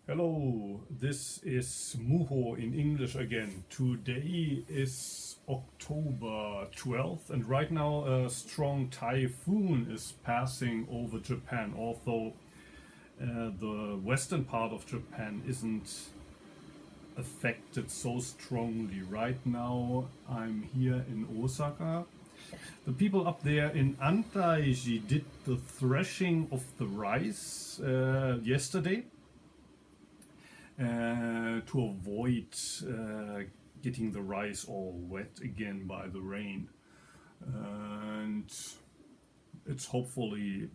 Hello, this is Muho in English again. Today is October 12th, and right now a strong typhoon is passing over Japan, although the western part of Japan isn't affected so strongly. Right now, I'm here in Osaka. The people up there in Antaiji did the threshing of the rice yesterday to avoid getting the rice all wet again by the rain. And it's hopefully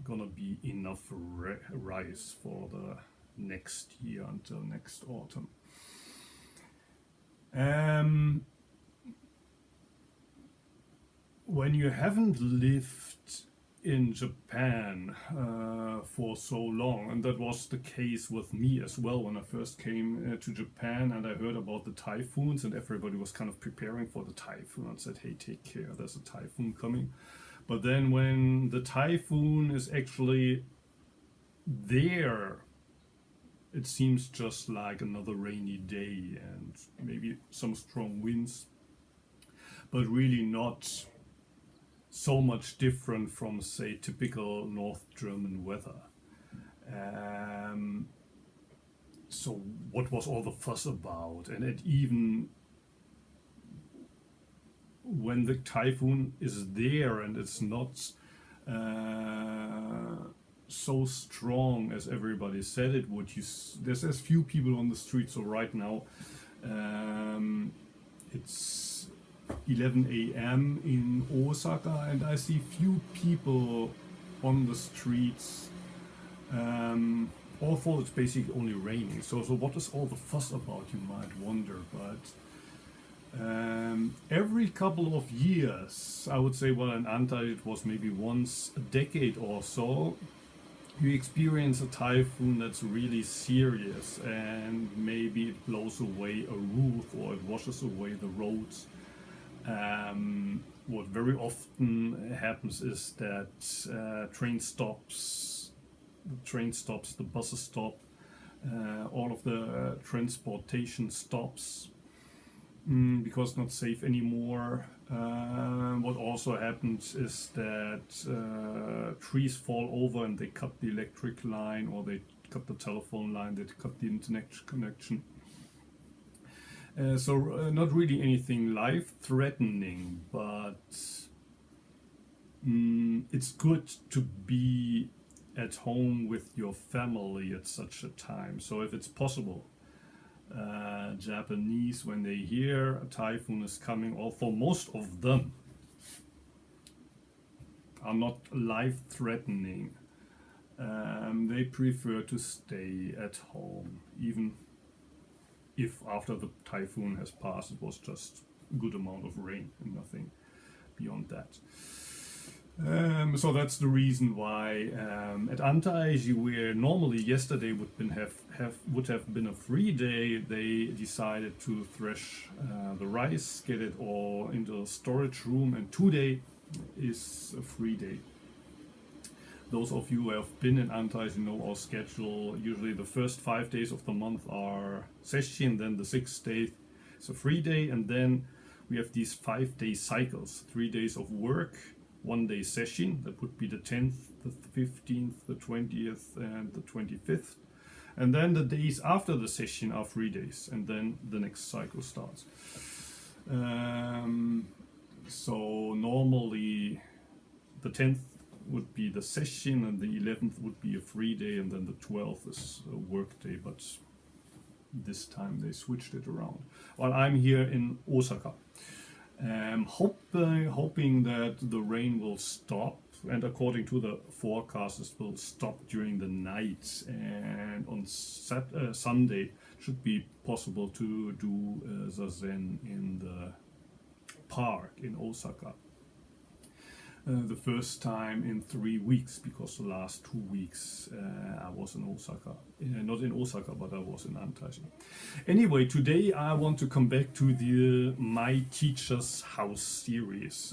gonna be enough rice for the next year until next autumn. When you haven't lived in Japan for so long, and that was the case with me as well when I first came to Japan and I heard about the typhoons and everybody was kind of preparing for the typhoon and said, hey, take care, there's a typhoon coming. But then when the typhoon is actually there, it seems just like another rainy day and maybe some strong winds, but really not so much different from, say, typical North German weather. So what was all the fuss about? And it even when the typhoon is there and it's not so strong as everybody said it would, there's as few people on the street. So right now it's 11 a.m. in Osaka and I see few people on the streets, although it's basically only raining. So what is all the fuss about, you might wonder. But every couple of years, I would say, well, in Antai it was maybe once a decade or so, you experience a typhoon that's really serious and maybe it blows away a roof or it washes away the roads. What very often happens is that the train stops, the buses stop, all of the transportation stops because it's not safe anymore. What also happens is that trees fall over and they cut the electric line or they cut the telephone line, they cut the internet connection. So not really anything life-threatening, but it's good to be at home with your family at such a time. So if it's possible, Japanese, when they hear a typhoon is coming, although most of them are not life-threatening, they prefer to stay at home, even if after the typhoon has passed it was just a good amount of rain and nothing beyond that. So that's the reason why at Antaiji, where normally yesterday would have been a free day, they decided to thresh the rice, get it all into the storage room, and today is a free day. Those of you who have been in Antaiji know our schedule. Usually the first 5 days of the month are sesshin, then the 6th day is a free day, and then we have these 5-day cycles, 3 days of work, 1 day sesshin, that would be the 10th, the 15th, the 20th, and the 25th. And then the days after the sesshin are 3 days, and then the next cycle starts. So normally the 10th would be the session and the 11th would be a free day and then the 12th is a work day, but this time they switched it around. While I'm here in Osaka, hoping that the rain will stop, and according to the forecast it will stop during the night, and on Sunday it should be possible to do zazen in the park in Osaka. The first time in 3 weeks, because the last 2 weeks I was in Osaka. Not in Osaka, but I was in Antaiji. Anyway, today I want to come back to the My Teacher's House series.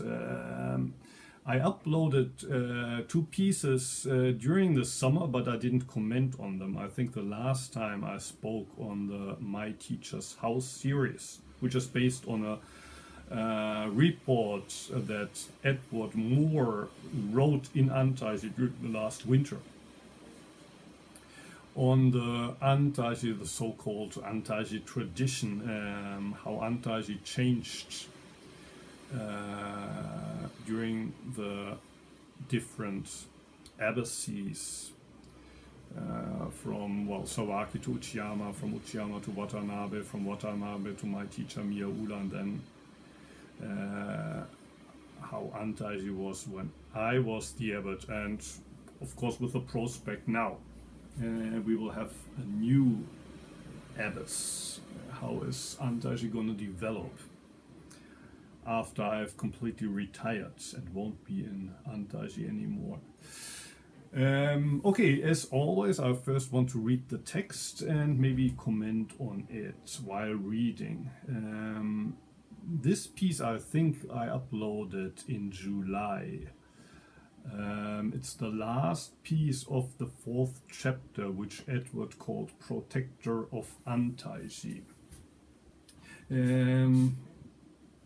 I uploaded 2 pieces during the summer, but I didn't comment on them. I think the last time I spoke on the My Teacher's House series, which is based on a report that Edward Moore wrote in Antaiji during the last winter. On the Antaiji, the so-called Antaiji tradition, how Antaiji changed during the different abbacies from Sawaki to Uchiyama, from Uchiyama to Watanabe, from Watanabe to my teacher Miyaula, and then how Antaiji was when I was the abbot, and of course with the prospect now we will have a new abbess. How is Antaiji going to develop after I've completely retired and won't be in Antaiji anymore? Okay, as always, I first want to read the text and maybe comment on it while reading. This piece I think I uploaded in July. It's the last piece of the 4th chapter, which Edward called Protector of Antaiji.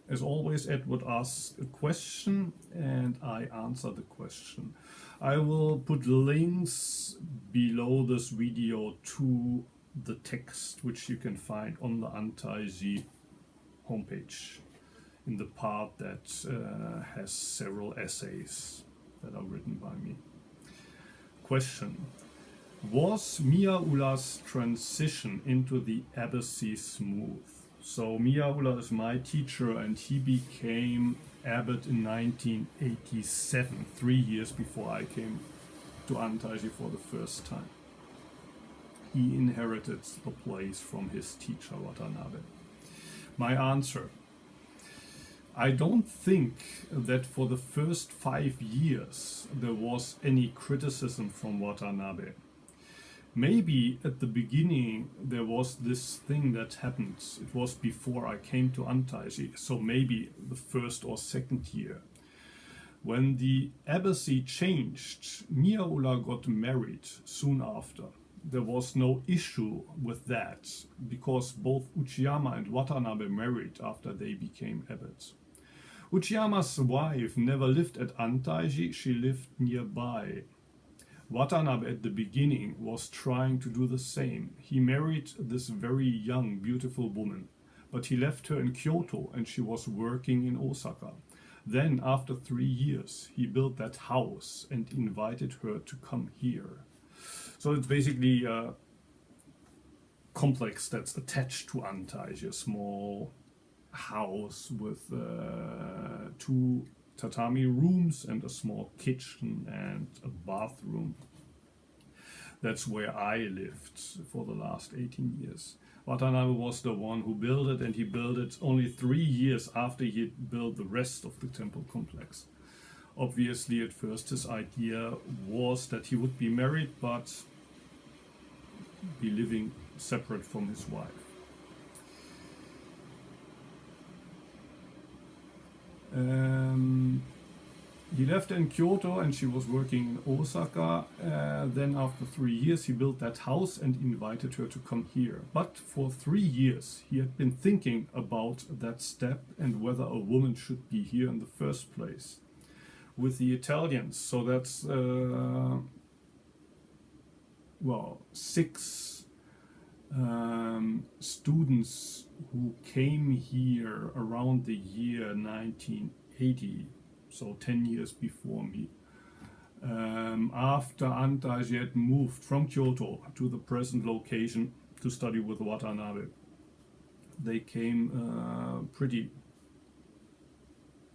As always, Edward asks a question and I answer the question. I will put links below this video to the text, which you can find on the Antaiji homepage in the part that has several essays that are written by me. Question: was Miyaula's transition into the abbacy smooth? So Miyaula is my teacher and he became abbot in 1987, 3 years before I came to Antaiji for the first time. He inherited the place from his teacher Watanabe. My answer: I don't think that for the first 5 years there was any criticism from Watanabe. Maybe at the beginning there was this thing that happened. It was before I came to Antaiji, so maybe the 1st or 2nd year. When the abbacy changed, Miyaula got married soon after. There was no issue with that, because both Uchiyama and Watanabe married after they became abbots. Uchiyama's wife never lived at Antaiji, she lived nearby. Watanabe at the beginning was trying to do the same. He married this very young, beautiful woman, but he left her in Kyoto and she was working in Osaka. Then, after 3 years, he built that house and invited her to come here. So it's basically a complex that's attached to Antaiji, a small house with 2 tatami rooms and a small kitchen and a bathroom. That's where I lived for the last 18 years. Watanabe was the one who built it, and he built it only 3 years after he had built the rest of the temple complex. Obviously, at first his idea was that he would be married but be living separate from his wife. He left in Kyoto and she was working in Osaka. Then after 3 years he built that house and invited her to come here. But for 3 years he had been thinking about that step and whether a woman should be here in the first place. With the Italians, so that's 6 students who came here around the year 1980, so 10 years before me. After Antaiji had moved from Kyoto to the present location to study with Watanabe, they came pretty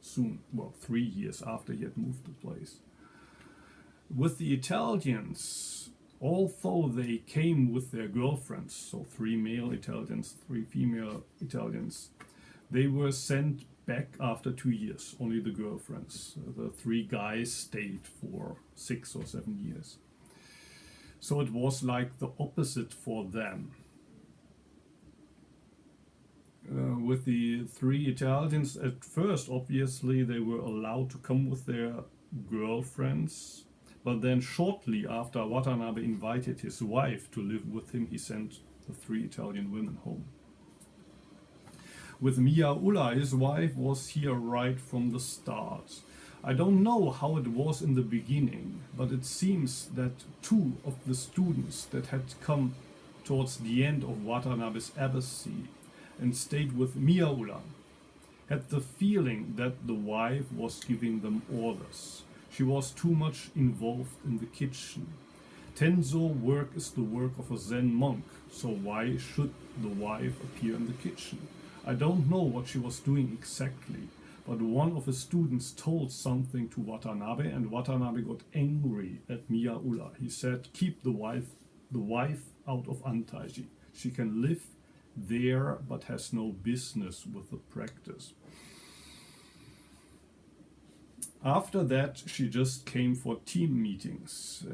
soon, 3 years after he had moved the place. With the Italians, although they came with their girlfriends, so 3 male Italians, 3 female Italians, they were sent back after 2 years, only the girlfriends. The 3 guys stayed for 6 or 7 years. So it was like the opposite for them. with the three Italians, at first, obviously, they were allowed to come with their girlfriends, but then shortly after Watanabe invited his wife to live with him, he sent the three Italian women home. With Miyaula, his wife was here right from the start. I don't know how it was in the beginning, but it seems that two of the students that had come towards the end of Watanabe's embassy and stayed with Miyaula had the feeling that the wife was giving them orders. She was too much involved in the kitchen. Tenzo work is the work of a Zen monk, so why should the wife appear in the kitchen? I don't know what she was doing exactly, but one of the students told something to Watanabe, and Watanabe got angry at Miyaula. He said, keep the wife out of Antaiji. She can live there but has no business with the practice. After that, she just came for team meetings.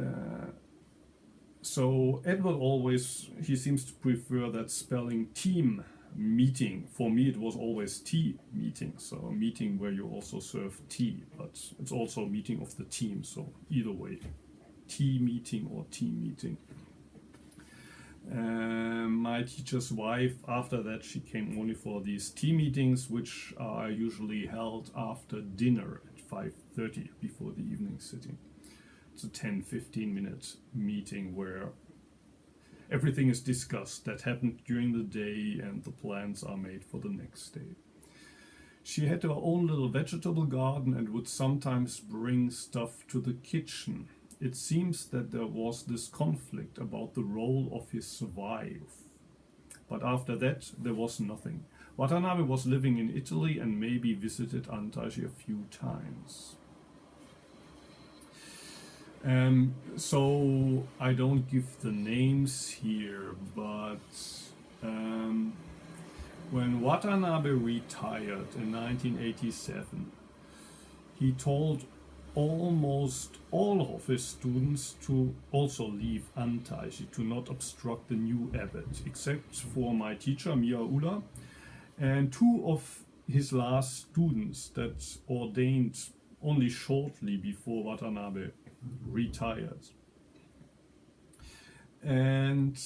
So Edward always, he seems to prefer that spelling team meeting. For me, it was always tea meeting, so a meeting where you also serve tea, but it's also a meeting of the team, so either way, tea meeting or team meeting. My teacher's wife, after that, she came only for these tea meetings, which are usually held after dinner at 5:30 before the evening sitting. It's a 10-15 minute meeting where everything is discussed that happened during the day and the plans are made for the next day. She had her own little vegetable garden and would sometimes bring stuff to the kitchen. It seems that there was this conflict about the role of his wife. But after that, there was nothing. Watanabe was living in Italy and maybe visited Antaiji a few times. So I don't give the names here, but when Watanabe retired in 1987, he told almost all of his students to also leave Antaiji, to not obstruct the new abbot, except for my teacher Miyaula and two of his last students that ordained only shortly before Watanabe retired. And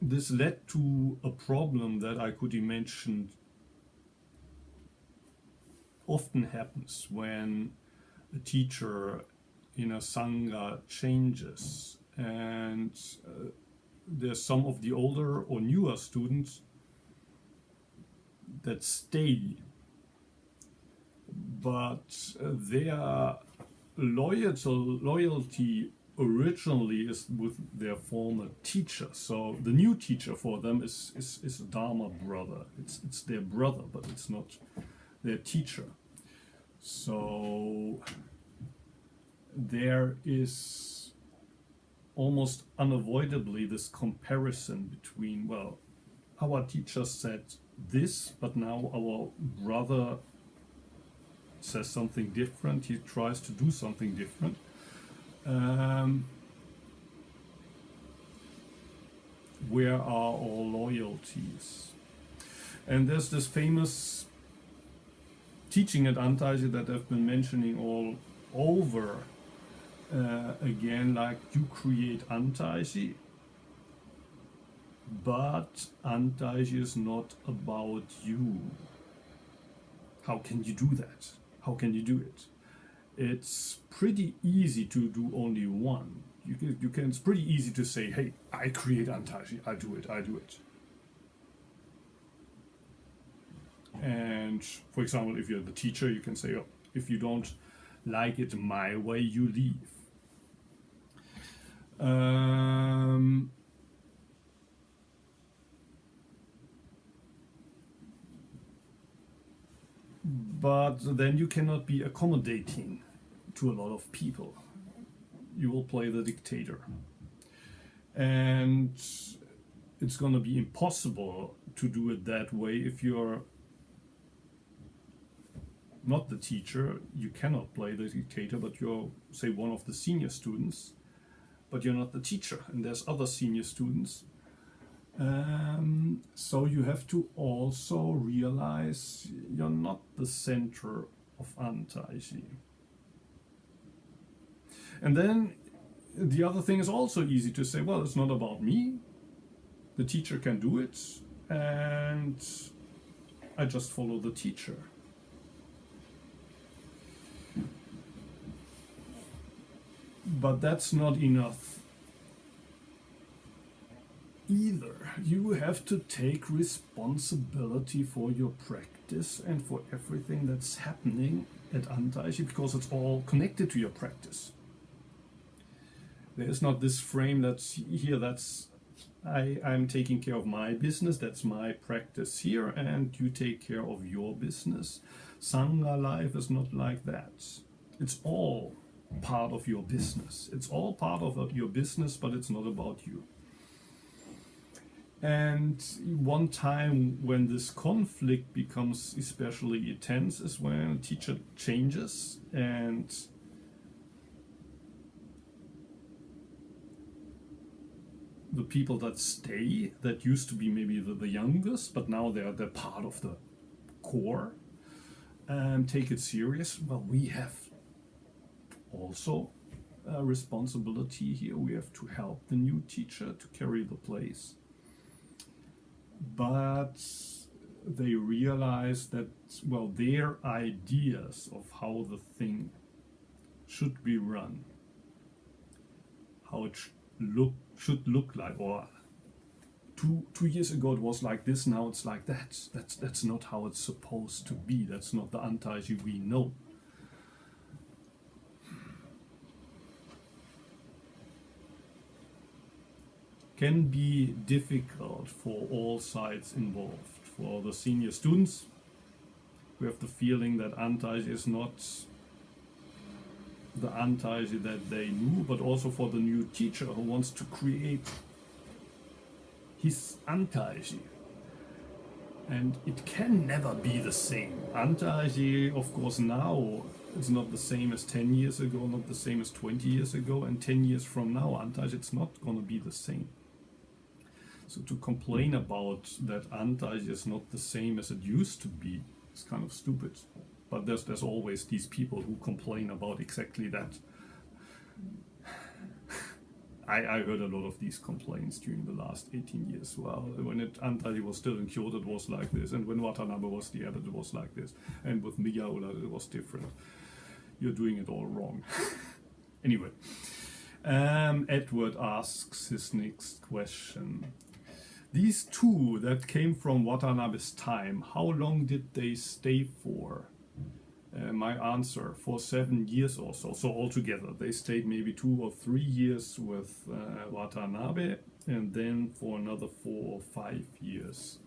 this led to a problem that I could imagine often happens when a teacher in a sangha changes, and there's some of the older or newer students that stay, but their loyalty originally is with their former teacher. So the new teacher for them is a Dharma brother. It's their brother, but it's not their teacher. So there is almost unavoidably this comparison between, well, our teacher said this, but now our brother says something different. He tries to do something different. Where are our loyalties? And there's this famous teaching at Antaiji that I've been mentioning all over again, like, you create Antaiji, but Antaiji is not about you. How can you do that? How can you do it? It's pretty easy to do only one. You can. It's pretty easy to say, hey, I create Antaiji, I do it. And for example, if you're the teacher, you can say, oh, if you don't like it my way, you leave. But then you cannot be accommodating to a lot of people. You will play the dictator. And it's going to be impossible to do it that way if you're not the teacher. You cannot play the dictator, but you're, say, one of the senior students, but you're not the teacher, and there's other senior students. So you have to also realize you're not the center of Antaiji. And then the other thing is also easy to say, well, it's not about me. The teacher can do it, and I just follow the teacher. But that's not enough either. You have to take responsibility for your practice and for everything that's happening at Antaiji, because it's all connected to your practice. There is not this frame that's here, that's I'm taking care of my business, that's my practice here, and you take care of your business. Sangha life is not like that. It's all part of your business. It's all part of your business, but it's not about you. And one time when this conflict becomes especially intense is when a teacher changes and the people that stay, that used to be maybe the youngest, but now they're part of the core, take it serious. Well, we have also a responsibility here. We have to help the new teacher to carry the place. But they realize that, well, their ideas of how the thing should be run, how it should look like, or two years ago it was like this, now it's like that. That's not how it's supposed to be. That's not the Antaiji we know. Can be difficult for all sides involved. For the senior students, who have the feeling that Antaiji is not the Antaiji that they knew, but also for the new teacher who wants to create his Antaiji. And it can never be the same. Antaiji, of course, now it's not the same as 10 years ago, not the same as 20 years ago, and 10 years from now, Antaiji, it's not going to be the same. So to complain about that Antaiji is not the same as it used to be is kind of stupid. But there's always these people who complain about exactly that. I heard a lot of these complaints during the last 18 years. Well, when Antaiji was still in Kyoto, it was like this. And when Watanabe was the abbot, it was like this. And with Miyaura, it was different. You're doing it all wrong. Anyway, Edward asks his next question. These two that came from Watanabe's time, how long did they stay for? My answer, for 7 years or so. So altogether, they stayed maybe 2 or 3 years with Watanabe, and then for another 4 or 5 years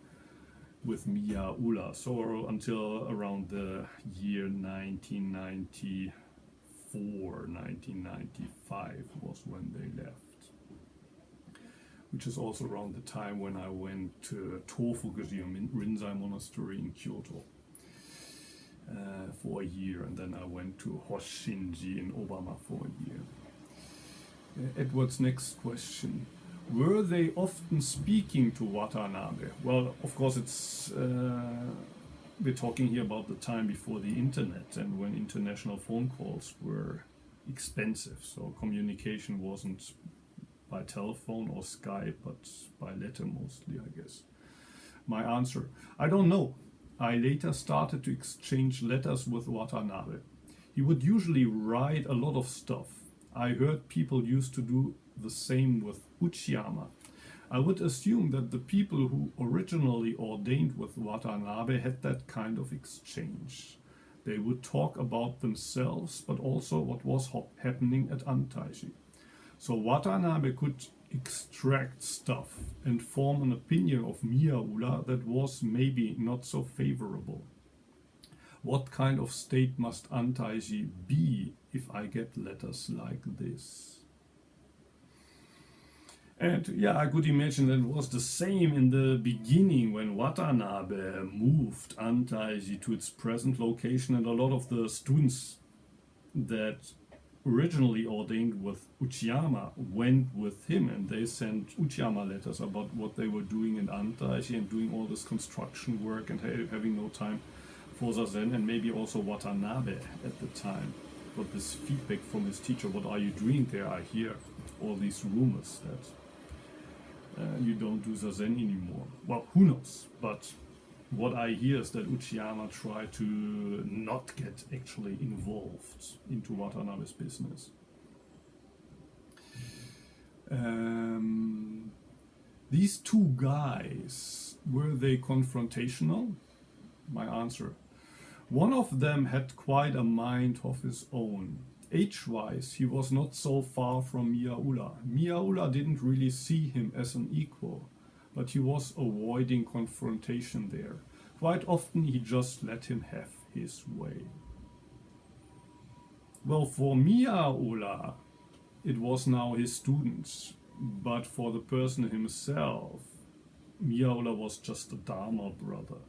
with Miyaura. So until around the year 1994, 1995 was when they left. Which is also around the time when I went to Tofugujium in Rinzai Monastery in Kyoto. For a year, and then I went to Hoshinji in Obama for a year. Edward's next question. Were they often speaking to Watanabe? Well, of course, it's we're talking here about the time before the internet and when international phone calls were expensive, so communication wasn't by telephone or Skype, but by letter mostly, I guess. My answer, I don't know. I later started to exchange letters with Watanabe. He would usually write a lot of stuff. I heard people used to do the same with Uchiyama. I would assume that the people who originally ordained with Watanabe had that kind of exchange. They would talk about themselves, but also what was happening at Antaiji. So Watanabe could extract stuff and form an opinion of Miyaura that was maybe not so favorable. What kind of state must Antaiji be if I get letters like this? And yeah, I could imagine that it was the same in the beginning when Watanabe moved Antaiji to its present location, and a lot of the students that originally ordained with Uchiyama went with him, and they sent Uchiyama letters about what they were doing in Antaishi and doing all this construction work and having no time for Zazen, and maybe also Watanabe at the time got this feedback from his teacher: what are you doing there? I hear all these rumors that you don't do Zazen anymore. Well, who knows? But what I hear is that Uchiyama tried to not get actually involved into Watanabe's business. These two guys, were they confrontational? My answer: one of them had quite a mind of his own. Age-wise, he was not so far from Miyaura. Miyaura didn't really see him as an equal, but he was avoiding confrontation there. Quite often he just let him have his way. Well, for Miyaura, it was now his students, but for the person himself, Miyaura was just a Dharma brother.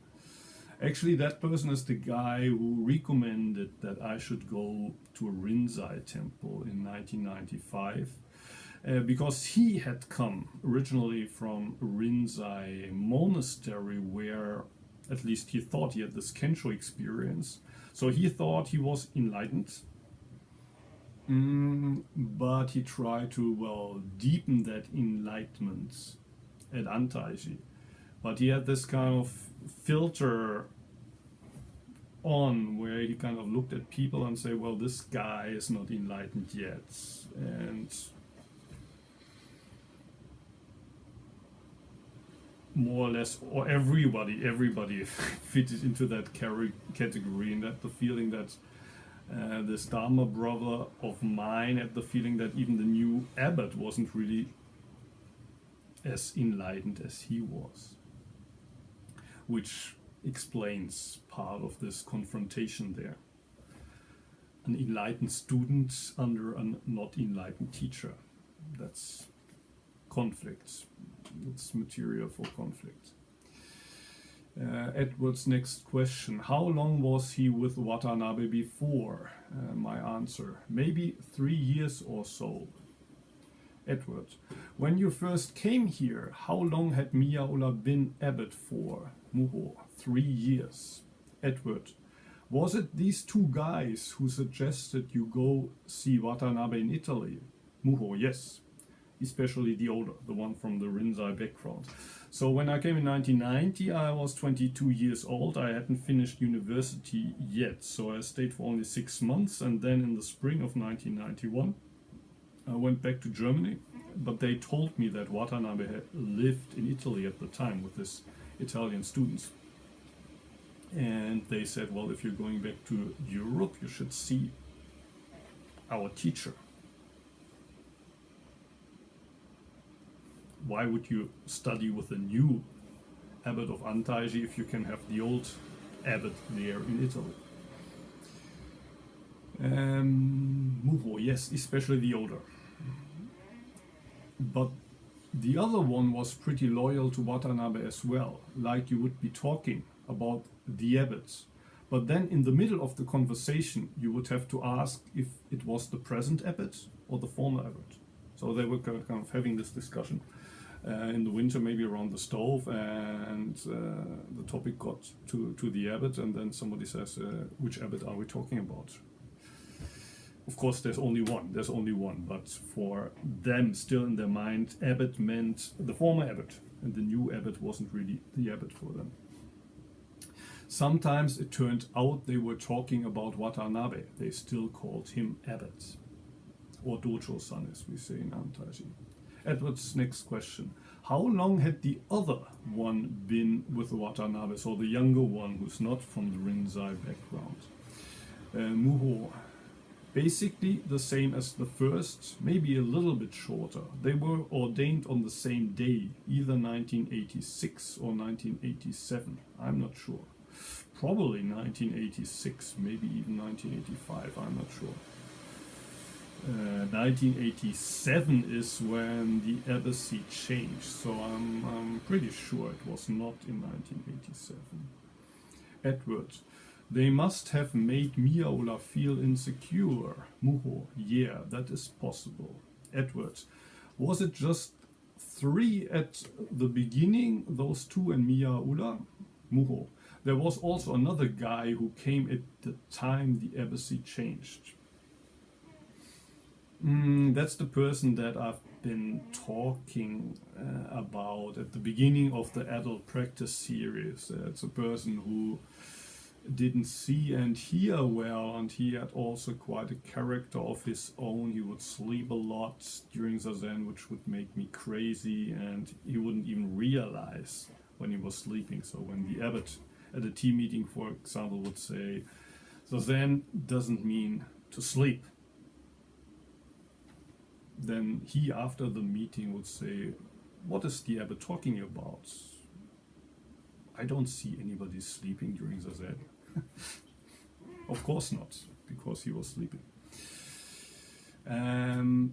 Actually, that person is the guy who recommended that I should go to a Rinzai temple in 1995. Because he had come originally from Rinzai monastery, where at least he thought he had this Kensho experience. So he thought he was enlightened, but he tried to, well, deepen that enlightenment at Antaishi. But he had this kind of filter on where he kind of looked at people and say, well, this guy is not enlightened yet. And more or less, or everybody fitted into that category, and that the feeling that this Dharma brother of mine had the feeling that even the new abbot wasn't really as enlightened as he was, which explains part of this confrontation there. An enlightened student under a not enlightened teacher. That's conflict. It's material for conflict. Edward's next question: how long was he with Watanabe before? My answer: maybe 3 years or so. Edward: when you first came here, how long had Miyaura been abbot for? Muho: 3 years. Edward: was it these two guys who suggested you go see Watanabe in Italy? Muho: yes. Especially the older, the one from the Rinzai background. So when I came in 1990, I was 22 years old. I hadn't finished university yet, so I stayed for only 6 months, and then in the spring of 1991, I went back to Germany. But they told me that Watanabe had lived in Italy at the time with his Italian students. And they said, well, if you're going back to Europe, you should see our teacher. Why would you study with a new abbot of Antaishi if you can have the old abbot there in Italy? Muho: yes, especially the older. But the other one was pretty loyal to Watanabe as well, like you would be talking about the abbots. But then in the middle of the conversation, you would have to ask if it was the present abbot or the former abbot. So they were kind of having this discussion in the winter, maybe around the stove, and the topic got to the abbot, and then somebody says, which abbot are we talking about? Of course, there's only one, but for them, still in their mind, abbot meant the former abbot, and the new abbot wasn't really the abbot for them. Sometimes it turned out they were talking about Watanabe. They still called him abbot, or dojo-san, as we say in Antaishi. Edward's next question: how long had the other one been with Watanabe, so the younger one who's not from the Rinzai background? Muho: basically the same as the first, maybe a little bit shorter. They were ordained on the same day, either 1986 or 1987. I'm not sure. Probably 1986, maybe even 1985, I'm not sure. 1987 is when the abbacy changed, so I'm pretty sure it was not in 1987. Edward: They must have made Miaola feel insecure. Muho, yeah, that is possible. Edward, was it just 3 at the beginning, those 2 and Miaola? Muho, there was also another guy who came at the time the embassy changed. That's the person that I've been talking about at the beginning of the adult practice series. It's a person who didn't see and hear well, and he had also quite a character of his own. He would sleep a lot during Zazen, which would make me crazy, and he wouldn't even realize when he was sleeping. So when the abbot at a tea meeting, for example, would say, Zazen doesn't mean to sleep, then he, after the meeting, would say, what is the abbot talking about? I don't see anybody sleeping during Zazen. Of course not, because he was sleeping.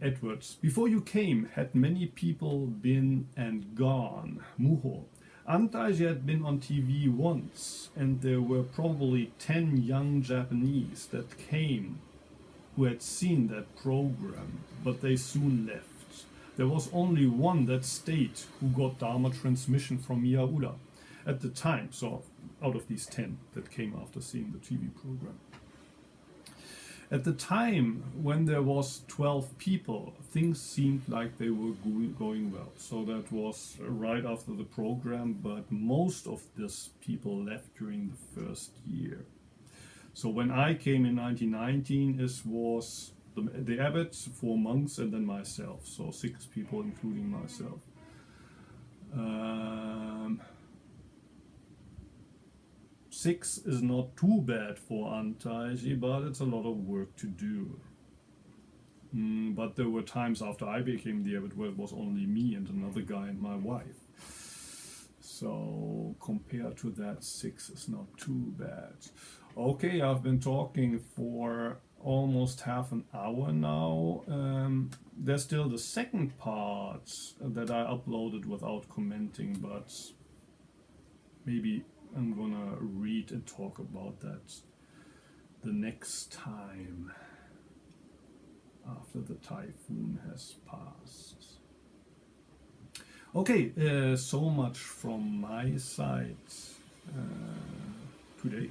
Edwards, before you came, had many people been and gone? Muho, Antaiji had been on TV once, and there were probably 10 young Japanese that came who had seen that program, but they soon left. There was only one that stayed who got Dharma transmission from Miaola at the time, so out of these 10 that came after seeing the TV program. At the time, when there was 12 people, things seemed like they were going well. So that was right after the program, but most of these people left during the first year. So when I came in 1919, it was the abbot, 4 monks, and then myself. So 6 people, including myself. 6 is not too bad for Antaiji, but it's a lot of work to do. But there were times after I became the abbot where it was only me and another guy and my wife. So compared to that, 6 is not too bad. Okay, I've been talking for almost half an hour now. There's still the second part that I uploaded without commenting, but maybe I'm gonna read and talk about that the next time after the typhoon has passed. Okay, so much from my side today.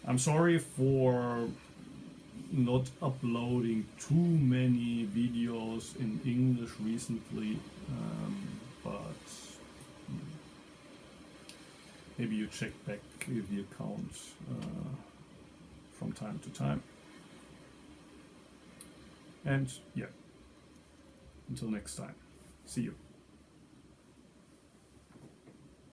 I'm sorry for not uploading too many videos in English recently, but maybe you check back the account from time to time. And yeah, until next time, see you.